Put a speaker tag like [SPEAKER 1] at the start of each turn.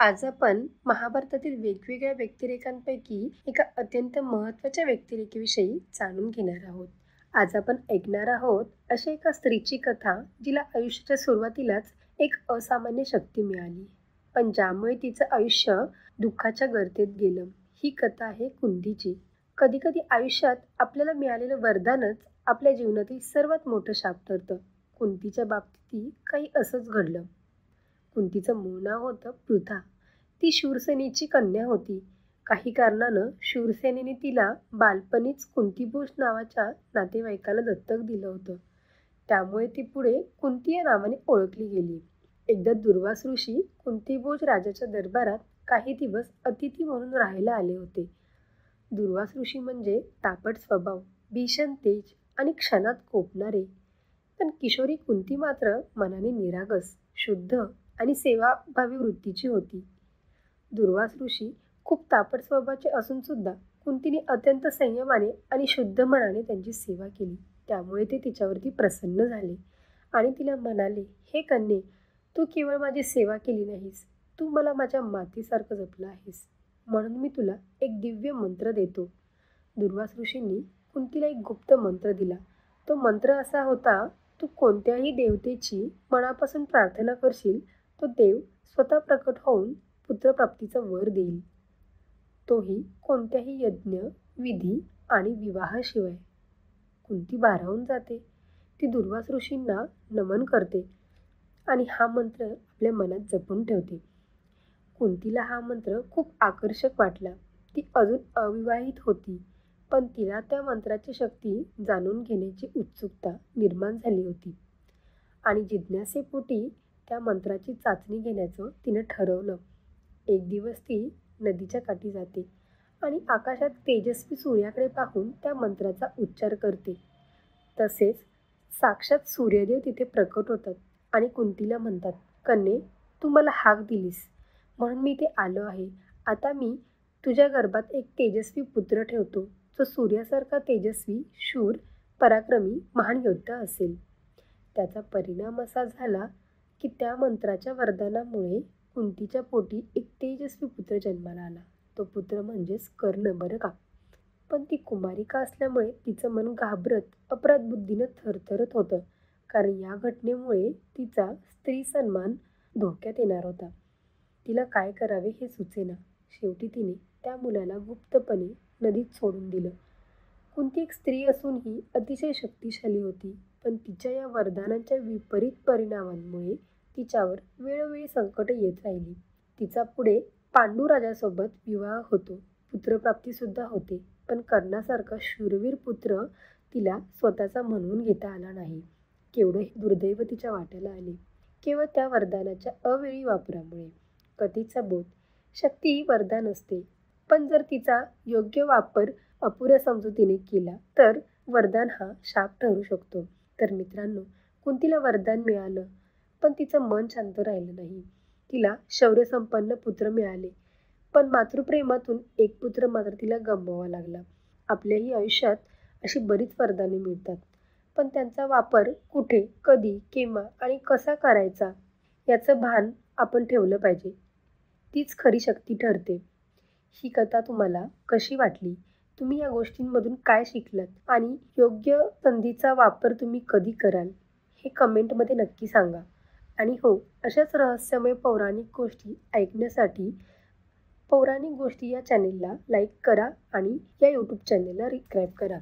[SPEAKER 1] आज आपण महाभारतातील वेगवेगळ्या व्यक्तिरेखांपैकी एका अत्यंत महत्त्वाच्या व्यक्तिरेखेविषयी जाणून घेणार आहोत. आज आपण ऐकणार आहोत अशा एका स्त्रीची कथा, जिला आयुष्याच्या सुरुवातीलाच एक असामान्य शक्ती मिळाली, पण ज्यामुळे तिचं आयुष्य दुःखाच्या गर्तेत गेलं. ही कथा आहे कुंतीची. कधी कधी आयुष्यात आपल्याला मिळालेलं वरदानच आपल्या जीवनातील सर्वात मोठं शाप ठरतं. कुंतीच्या बाबतीतही काही असंच घडलं. कुंतीचं मूळ नाव होतं पृथा. ती शूरसेनीची कन्या होती. काही कारणानं शूरसेनीने तिला बालपणीच कुंतीभोज नावाच्या नातेवाईकाला दत्तक दिलं होतं. त्यामुळे ती पुढे कुंती या नावाने ओळखली गेली. एकदा दुर्वास ऋषी कुंतीभोज राजाच्या दरबारात काही दिवस अतिथी म्हणून राहायला आले होते. दुर्वास ऋषी म्हणजे तापट स्वभाव, भीषण तेज आणि क्षणात कोपणारे. पण किशोरी कुंती मात्र मनाने निरागस, शुद्ध आणि सेवाभावी वृत्तीची होती. दुर्वास ऋषी खूप तापट स्वभावाचे असून सुद्धा कुंतीने अत्यंत संयमाने आणि शुद्ध मनाने त्यांची सेवा केली. त्यामुळे ते तिच्यावरती प्रसन्न झाले आणि तिला म्हणाले, हे कन्ये, तू केवळ माझी सेवा केली नाहीस, तू मला माझ्या मातेसारखं जपलं आहेस. म्हणून मी तुला एक दिव्य मंत्र देतो. दुर्वास ऋषींनी कुंतीला एक गुप्त मंत्र दिला. तो मंत्र असा होता, तू कोणत्याही देवतेची मनापासून प्रार्थना करशील, तो देव स्वतः प्रकट होऊन पुत्रप्राप्तीचा वर देईल. तोही कोणत्याही यज्ञ, विधी आणि विवाहाशिवाय. कुंती भारावून जाते. ती दुर्वास ऋषींना नमन करते आणि हा मंत्र आपल्या मनात जपून ठेवते. कुंतीला हा मंत्र खूप आकर्षक वाटला. ती अजून अविवाहित होती, पण तिला त्या मंत्राची शक्ती जाणून घेण्याची उत्सुकता निर्माण झाली होती आणि जिज्ञासेपोटी त्या मंत्राची चाचणी घेण्याचं तिनं ठरवलं. एक दिवस ती नदीच्या काठी जाते आणि आकाशात तेजस्वी सूर्याकडे पाहून त्या मंत्राचा उच्चार करते. तसेच साक्षात सूर्यदेव तिथे प्रकट होतात आणि कुंतीला म्हणतात, कन्ये, तू मला हाक दिलीस म्हणून मी इथे आलो आहे. आता मी तुझ्या गर्भात एक तेजस्वी पुत्र ठेवतो, जो सूर्यासारखा तेजस्वी, शूर, पराक्रमी, महान योद्धा असेल. त्याचा परिणाम असा झाला की त्या मंत्राच्या वरदानामुळे कुंतीच्या पोटी एक तेजस्वी पुत्र जन्माला आला. तो पुत्र म्हणजेच कर्ण, बरं का. पण ती कुमारिका असल्यामुळे तिचं मन घाबरत, अपराध बुद्धीनं थरथरत होतं, कारण या घटनेमुळे तिचा स्त्री सन्मान धोक्यात येणार होता. तिला काय करावे हे सुचेना. शेवटी तिने त्या मुलाला गुप्तपणे नदीत सोडून दिलं. कुंती एक स्त्री असूनही अतिशय शक्तिशाली होती, पण तिच्या या वरदानाच्या विपरीत परिणामांमुळे तिच्यावर वेळोवेळी संकट येत राहिली. तिचा पुढे पांडू राजासोबत विवाह होतो, पुत्रप्राप्तीसुद्धा होते, पण कर्णासारखा शूरवीर पुत्र तिला स्वतःचा म्हणून घेता आला नाही. केवढं हे दुर्दैव तिच्या वाट्याला आले, केवळ त्या वरदानाच्या अवेळी वापरामुळे. कथेचा बोध, शक्ती ही वरदान असते, पण जर तिचा योग्य वापर अपुऱ्या समजुतीने केला तर वरदान हा शाप ठरू शकतो. तर मित्रांनो, कुंतीला वरदान मिळालं, पण तिचं मन शांत राहिलं नाही. तिला शौर्यसंपन्न पुत्र मिळाले, पण मातृप्रेमातून एक पुत्र मात्र तिला गमवावा लागला. आपल्याही आयुष्यात अशी बरीच वरदाने मिळतात, पण त्यांचा वापर कुठे, कधी, केव्हा आणि कसा करायचा याचं भान आपण ठेवलं पाहिजे. तीच खरी शक्ती ठरते. ही कथा तुम्हाला कशी वाटली? तुम्ही या गोष्टींमधून काय शिकलात आणि योग्य संधीचा वापर तुम्ही कधी कराल हे कमेंटमध्ये नक्की सांगा. आणि हो, अशाच रहस्यमय पौराणिक गोष्टी ऐकण्यासाठी पौराणिक गोष्टी या चॅनेलला लाईक करा आणि या यूट्यूब चॅनेलला सबस्क्राईब करा.